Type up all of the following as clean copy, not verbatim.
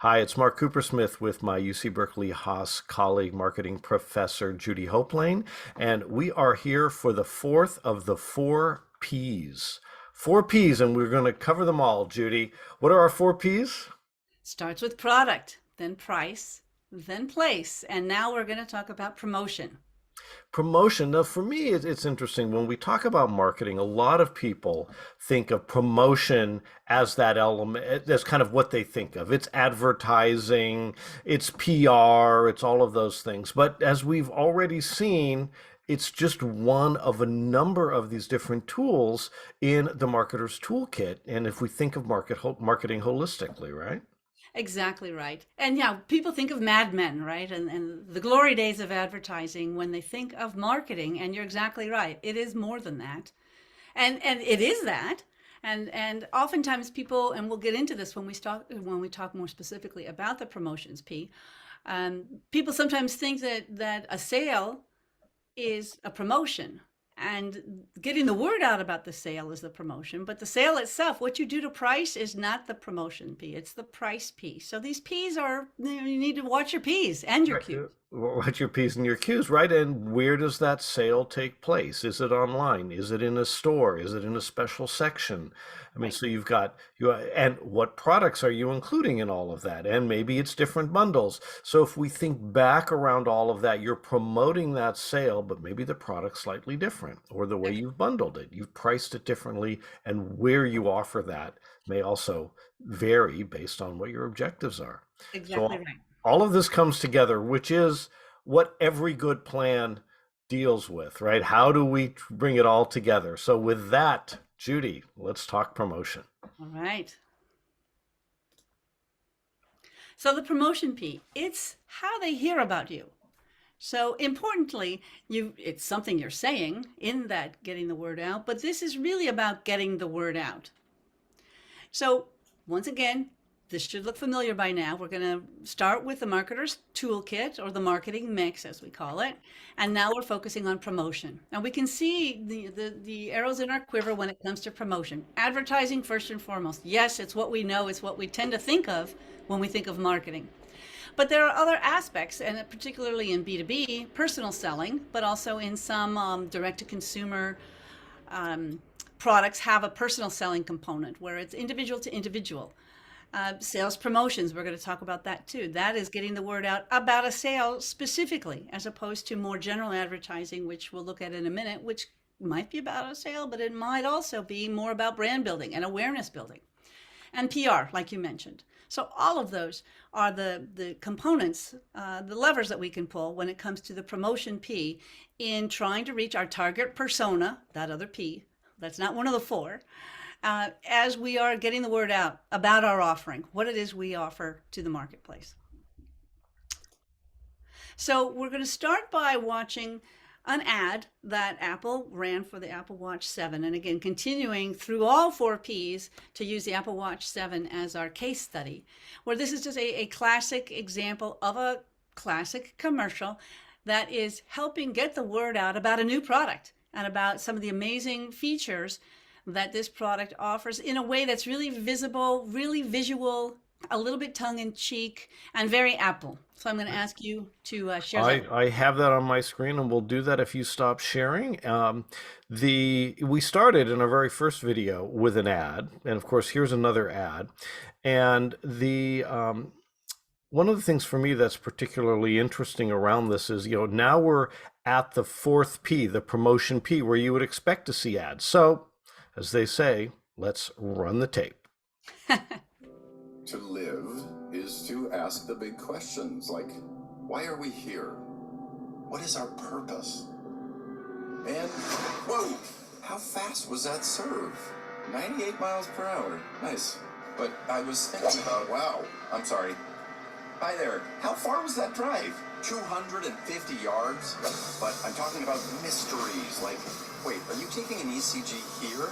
Hi, it's Mark Coopersmith with my UC Berkeley Haas colleague, marketing professor Judy Hopelain, and we are here for the fourth of the four P's. Four P's, and we're going to cover them all, Judy. What are our four P's? Starts with product, then price, then place, and now we're going to talk about promotion. Promotion. Now, for me, it's interesting. When we talk about marketing, a lot of people think of promotion as that element, as kind of what they think of. It's advertising, it's PR, it's all of those things. But as we've already seen, it's just one of a number of these different tools in the marketer's toolkit. And if we think of marketing holistically, right? Exactly right. And yeah, people think of Mad Men, right? And the glory days of advertising when they think of marketing, and you're exactly right. It is more than that. And it is that. And oftentimes people, and we'll get into this when we talk more specifically about the promotions P. People sometimes think that a sale is a promotion and getting the word out about the sale is the promotion, but the sale itself, what you do to price, is not the promotion P, it's the price P. So these P's are, you need to watch your P's and your Right. Q's. What your P's and your Q's, right? And where does that sale take place? Is it online? Is it in a store? Is it in a special section? I mean, Right. so and what products are you including in all of that? And maybe it's different bundles. So if we think back around all of that, you're promoting that sale, but maybe the product's slightly different, or the way you've bundled it, you've priced it differently, and where you offer that may also vary based on what your objectives are. Exactly So right. all of this comes together, which is what every good plan deals with, right? How do we bring it all together? So, with that, Judy, let's talk promotion. All right. So the promotion P, it's how they hear about you. So importantly, it's something you're saying in that getting the word out, but this is really about getting the word out. So once again, this should look familiar by now. We're going to start with the marketer's toolkit or the marketing mix, as we call it. And now we're focusing on promotion. Now we can see the arrows in our quiver when it comes to promotion. Advertising first and foremost. Yes, it's what we know. It's what we tend to think of when we think of marketing. But there are other aspects, and particularly in B2B, personal selling, but also in some direct to consumer um, products have a personal selling component where it's individual to individual. Sales promotions, we're going to talk about that too. That is getting the word out about a sale specifically, as opposed to more general advertising, which we'll look at in a minute, which might be about a sale, but it might also be more about brand building and awareness building and PR, like you mentioned. So all of those are the components, the levers that we can pull when it comes to the promotion P in trying to reach our target persona, that other P, that's not one of the four, as we are getting the word out about our offering, what it is we offer to the marketplace. So we're going to start by watching an ad that Apple ran for the Apple Watch 7. And again, continuing through all four Ps to use the Apple Watch 7 as our case study, where this is just a classic example of a classic commercial that is helping get the word out about a new product and about some of the amazing features that this product offers in a way that's really visible, really visual, a little bit tongue in cheek, and very Apple. So I'm going to ask you to share that. I have that on my screen, and we'll do that if you stop sharing. We started in our very first video with an ad, and of course, here's another ad, and the one of the things for me that's particularly interesting around this is, now we're at the fourth P, the promotion P, where you would expect to see ads. So, as they say, let's run the tape. To live is to ask the big questions like, why are we here? What is our purpose? And, whoa, how fast was that serve? 98 miles per hour. Nice. But I was thinking about, wow, I'm sorry. Hi there. How far was that drive? 250 yards? But I'm talking about mysteries, like, wait, are you taking an ECG here?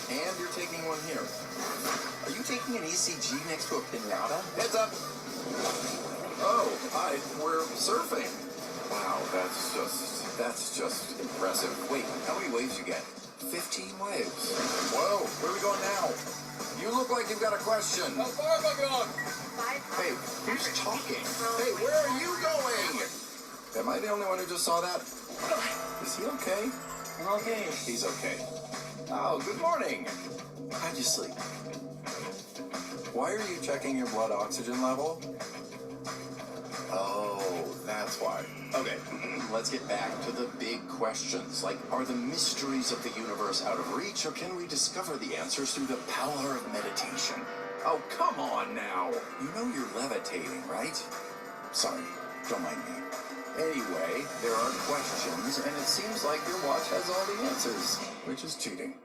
And you're taking one here. Are you taking an ECG next to a pinata? Heads up! Oh, hi, we're surfing. Wow, that's just impressive. Wait, how many waves you get? 15 waves. Whoa, where are we going now? You look like you've got a question. How far am I going? Hey, who's talking? Hey, where are you going? Am I the only one who just saw that? Is he okay? I'm okay. He's okay. Oh, good morning. How'd you sleep? Why are you checking your blood oxygen level? Oh, that's why. Okay, let's get back to the big questions. Like, are the mysteries of the universe out of reach, or can we discover the answers through the power of meditation? Oh, come on now. You know you're levitating, right? Sorry, don't mind me. Anyway, there are questions, and it seems like your watch has all the answers, which is cheating.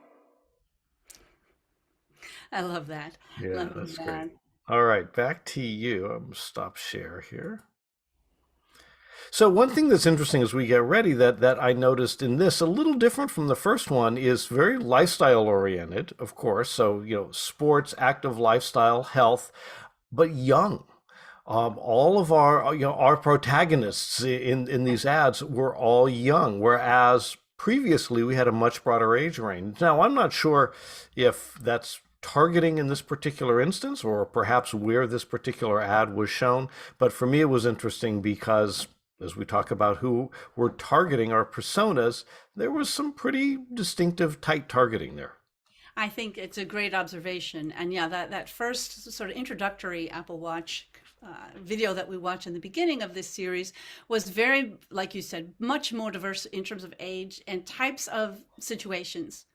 I love that. Yeah, Love that's that. great. All right, back to you. I'm gonna stop share here. So one thing that's interesting as we get ready that I noticed in this, a little different from the first one, is very lifestyle oriented, of course. So, sports, active lifestyle, health, but young. All of our protagonists in these ads were all young, whereas previously we had a much broader age range. Now, I'm not sure if that's targeting in this particular instance or perhaps where this particular ad was shown, but for me it was interesting because as we talk about who we're targeting, our personas, there was some pretty distinctive, tight targeting there. I think it's a great observation. And yeah, that first sort of introductory Apple Watch video that we watched in the beginning of this series was very, like you said, much more diverse in terms of age and types of situations.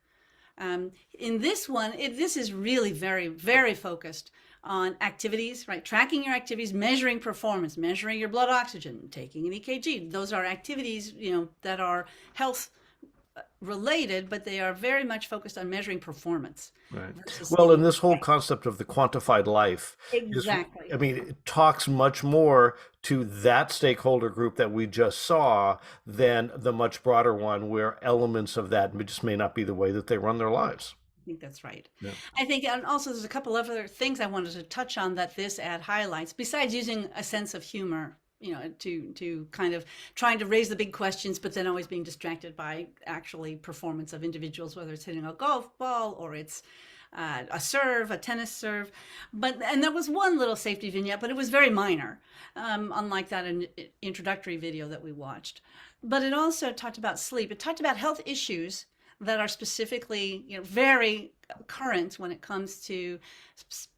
In this one, this is really very, very focused on activities, right? Tracking your activities, measuring performance, measuring your blood oxygen, taking an EKG. Those are activities, that are health related, but they are very much focused on measuring performance. Right. Versus Well, and sleeping. this whole concept of the quantified life is, Exactly. I mean, it talks much more to that stakeholder group that we just saw than the much broader one where elements of that just may not be the way that they run their lives. I think that's right. Yeah. I think, and also there's a couple of other things I wanted to touch on that this ad highlights, besides using a sense of humor, to kind of trying to raise the big questions, but then always being distracted by actually performance of individuals, whether it's hitting a golf ball or it's a tennis serve. And there was one little safety vignette, but it was very minor, unlike that introductory video that we watched. But it also talked about sleep. It talked about health issues that are specifically, very current when it comes to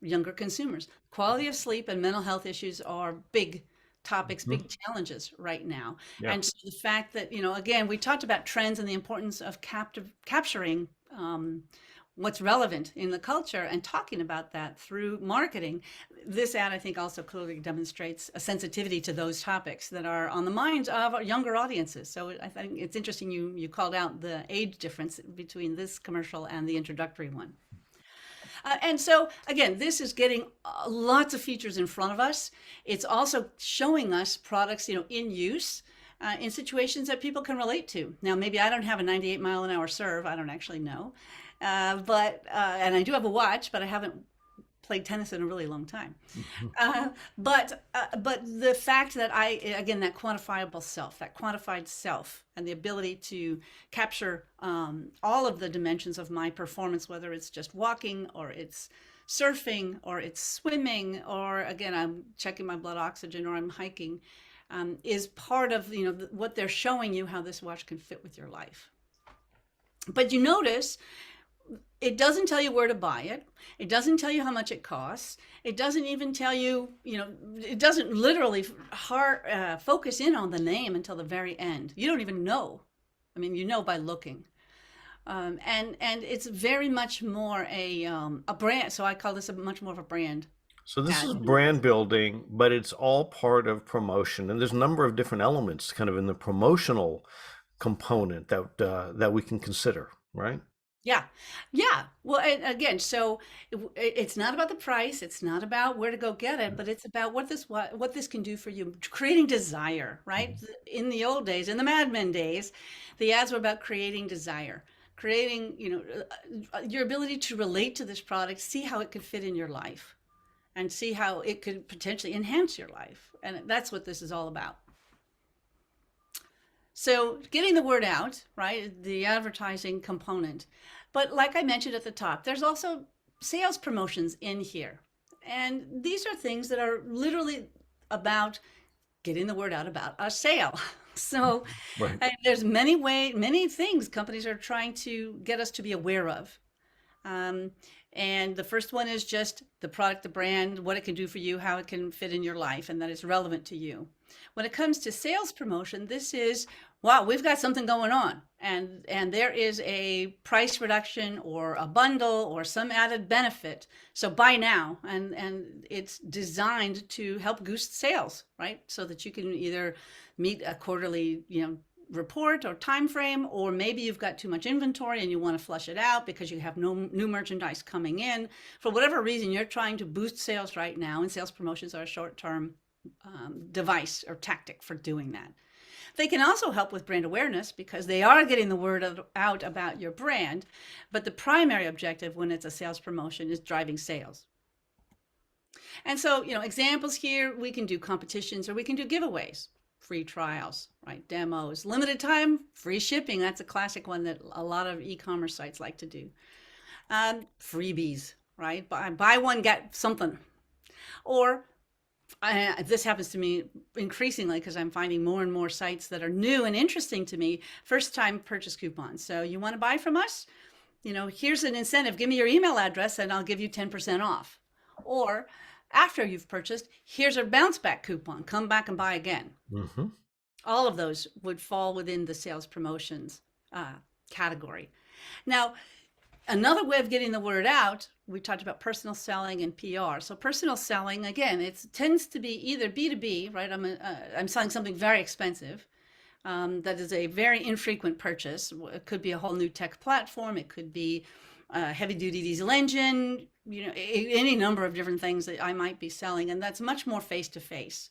younger consumers. Quality of sleep and mental health issues are big topics, big challenges right now. Yeah. And so the fact that, again, we talked about trends and the importance of capturing what's relevant in the culture and talking about that through marketing. This ad, I think, also clearly demonstrates a sensitivity to those topics that are on the minds of younger audiences. So I think it's interesting you called out the age difference between this commercial and the introductory one. And so, again, this is getting lots of features in front of us. It's also showing us products, in use in situations that people can relate to. Now, maybe I don't have a 98-mile-an-hour serve. I don't actually know. And I do have a watch, but I haven't played tennis in a really long time. But the fact that that quantifiable self, that quantified self, and the ability to capture all of the dimensions of my performance, whether it's just walking or it's surfing or it's swimming, or again, I'm checking my blood oxygen or I'm hiking, is part of what they're showing you how this watch can fit with your life. But you notice it doesn't tell you where to buy it. It doesn't tell you how much it costs. It doesn't even tell you, it doesn't literally focus in on the name until the very end. You don't even know. I mean, by looking. And it's very much more a brand. So I call this much more of a brand. So this is brand building, but it's all part of promotion. And there's a number of different elements kind of in the promotional component that we can consider, right? Yeah. Yeah. Well, and again, so it's not about the price. It's not about where to go get it, but it's about what this can do for you, creating desire, right? In the old days, in the Mad Men days, the ads were about creating desire, creating, your ability to relate to this product, see how it could fit in your life and see how it could potentially enhance your life. And that's what this is all about. So getting the word out, right, the advertising component. But like I mentioned at the top, there's also sales promotions in here. And these are things that are literally about getting the word out about a sale. So Right. there's many things companies are trying to get us to be aware of. Um, and the first one is just the product, the brand, what it can do for you, how it can fit in your life, and that it's relevant to you. When it comes to sales promotion, this is, wow, we've got something going on, and there is a price reduction or a bundle or some added benefit. So buy now, and it's designed to help boost sales, right? So that you can either meet a quarterly, report or time frame, or maybe you've got too much inventory and you want to flush it out because you have no new merchandise coming in. For whatever reason, you're trying to boost sales right now, and sales promotions are a short-term device or tactic for doing that. They can also help with brand awareness because they are getting the word out about your brand, but the primary objective when it's a sales promotion is driving sales. And so, examples here, we can do competitions or we can do giveaways, free trials, right? Demos, limited time, free shipping. That's a classic one that a lot of e-commerce sites like to do. Freebies, right? Buy one, get something. Or this happens to me increasingly because I'm finding more and more sites that are new and interesting to me, first time purchase coupons. So you want to buy from us? Here's an incentive. Give me your email address and I'll give you 10% off. Or after you've purchased, here's a bounce back coupon. Come back and buy again. Mm-hmm. All of those would fall within the sales promotions category. Now, another way of getting the word out, we talked about personal selling and PR. So personal selling, again, it tends to be either B2B, right? I'm selling something very expensive. That is a very infrequent purchase. It could be a whole new tech platform. It could be a heavy-duty diesel engine, any number of different things that I might be selling, and that's much more face-to-face.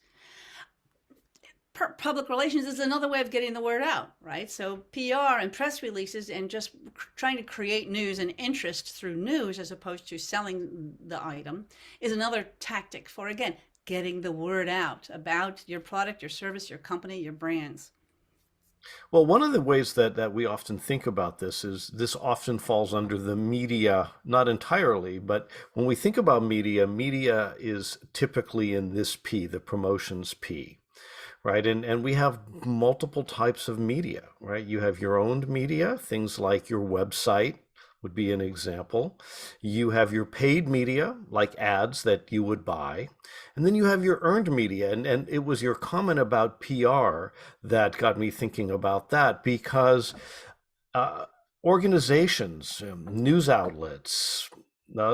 Public relations is another way of getting the word out, right? So PR and press releases and just trying to create news and interest through news as opposed to selling the item is another tactic for, again, getting the word out about your product, your service, your company, your brands. Well, one of the ways that we often think about this is this often falls under the media, not entirely, but when we think about media is typically in this P, the promotions P. Right. And we have multiple types of media, right? You have your owned media, things like your website would be an example. You have your paid media, like ads that you would buy. And then you have your earned media. And it was your comment about PR that got me thinking about that because organizations, news outlets,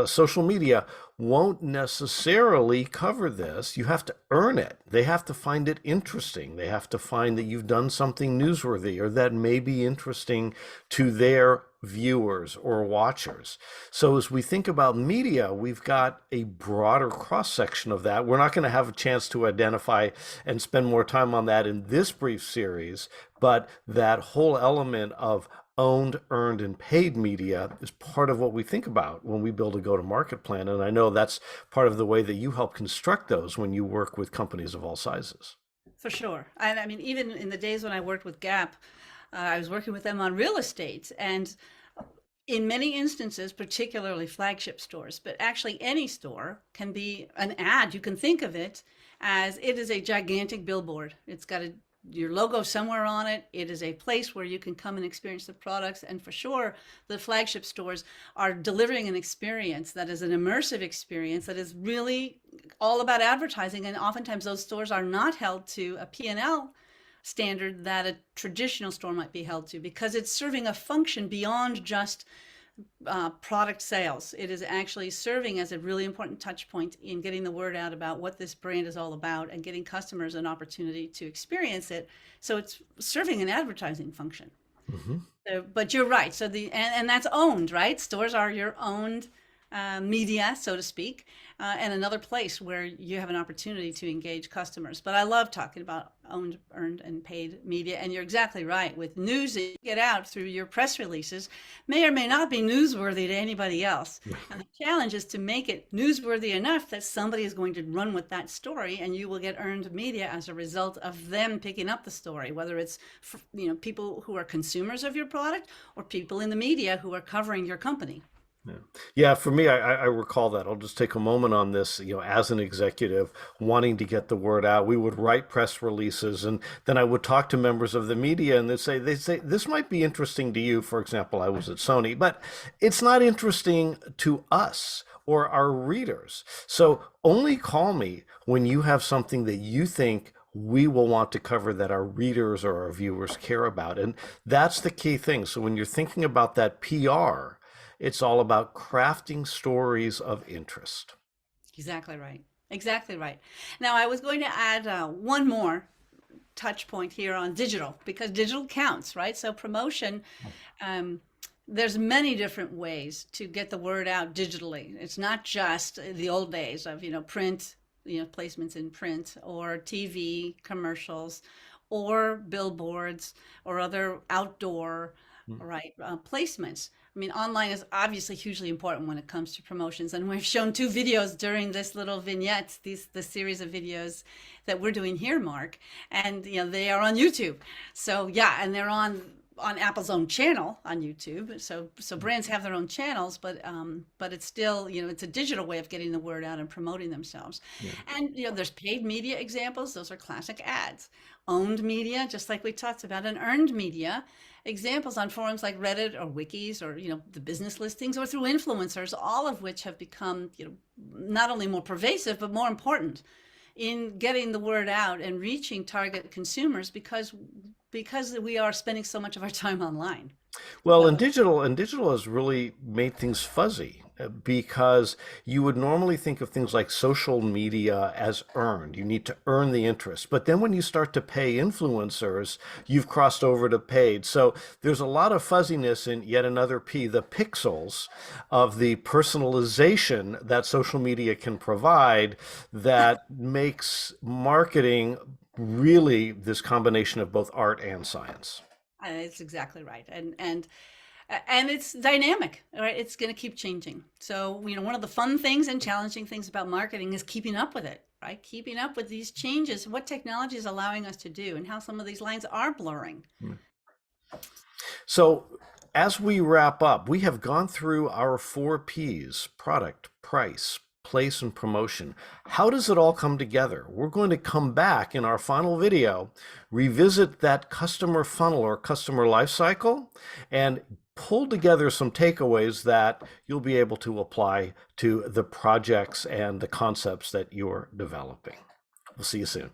social media won't necessarily cover this. You have to earn it. They have to find it interesting. They have to find that you've done something newsworthy or that may be interesting to their viewers or watchers. So as we think about media, we've got a broader cross-section of that. We're not going to have a chance to identify and spend more time on that in this brief series, but that whole element of owned, earned, and paid media is part of what we think about when we build a go-to-market plan. And I know that's part of the way that you help construct those when you work with companies of all sizes. For sure. And I mean, even in the days when I worked with Gap, I was working with them on real estate. And in many instances, particularly flagship stores, but actually any store can be an ad. You can think of it as it is a gigantic billboard. It's got your logo somewhere on it. It is a place where you can come and experience the products. And for sure, the flagship stores are delivering an experience that is an immersive experience that is really all about advertising. And oftentimes those stores are not held to a P&L standard that a traditional store might be held to because it's serving a function beyond just product sales. It is actually serving as a really important touch point in getting the word out about what this brand is all about and getting customers an opportunity to experience it. So it's serving an advertising function. Mm-hmm. But you're right. So and that's owned, right? Stores are your owned media, so to speak, and another place where you have an opportunity to engage customers. But I love talking about owned, earned, and paid media. And you're exactly right. With news that you get out through your press releases may or may not be newsworthy to anybody else. And the challenge is to make it newsworthy enough that somebody is going to run with that story, and you will get earned media as a result of them picking up the story, whether it's people who are consumers of your product or people in the media who are covering your company. Yeah. Yeah, for me, I recall that. I'll just take a moment on this. As an executive wanting to get the word out, we would write press releases, and then I would talk to members of the media, and they say this might be interesting to you. For example, I was at Sony, but it's not interesting to us or our readers. So only call me when you have something that you think we will want to cover that our readers or our viewers care about. And that's the key thing. So when you're thinking about that PR, it's all about crafting stories of interest. Exactly right. Exactly right. Now, I was going to add one more touch point here on digital because digital counts, right? So promotion, um, there's many different ways to get the word out digitally. It's not just the old days of, print, placements in print or TV commercials or billboards or other outdoor, right, placements. I mean, online is obviously hugely important when it comes to promotions, and we've shown two videos during this little vignette, the series of videos that we're doing here, Mark, and they are on YouTube. So yeah, and they're on Apple's own channel on YouTube. So brands have their own channels, but it's still it's a digital way of getting the word out and promoting themselves. Yeah. And there's paid media examples. Those are classic ads. Owned media, just like we talked about, and earned media examples on forums like Reddit or wikis or the business listings or through influencers, all of which have become not only more pervasive but more important in getting the word out and reaching target consumers because we are spending so much of our time online. Well, So and digital has really made things fuzzy because you would normally think of things like social media as earned. You need to earn the interest. But then when you start to pay influencers, you've crossed over to paid. So there's a lot of fuzziness in yet another P, the pixels of the personalization that social media can provide that makes marketing really this combination of both art and science. it's exactly right. And it's dynamic, right? It's going to keep changing. So, one of the fun things and challenging things about marketing is keeping up with it, right? Keeping up with these changes, what technology is allowing us to do, and how some of these lines are blurring. So, as we wrap up, we have gone through our 4 Ps: product, price, place, and promotion. How does it all come together? We're going to come back in our final video, revisit that customer funnel or customer life cycle, and pull together some takeaways that you'll be able to apply to the projects and the concepts that you're developing. We'll see you soon.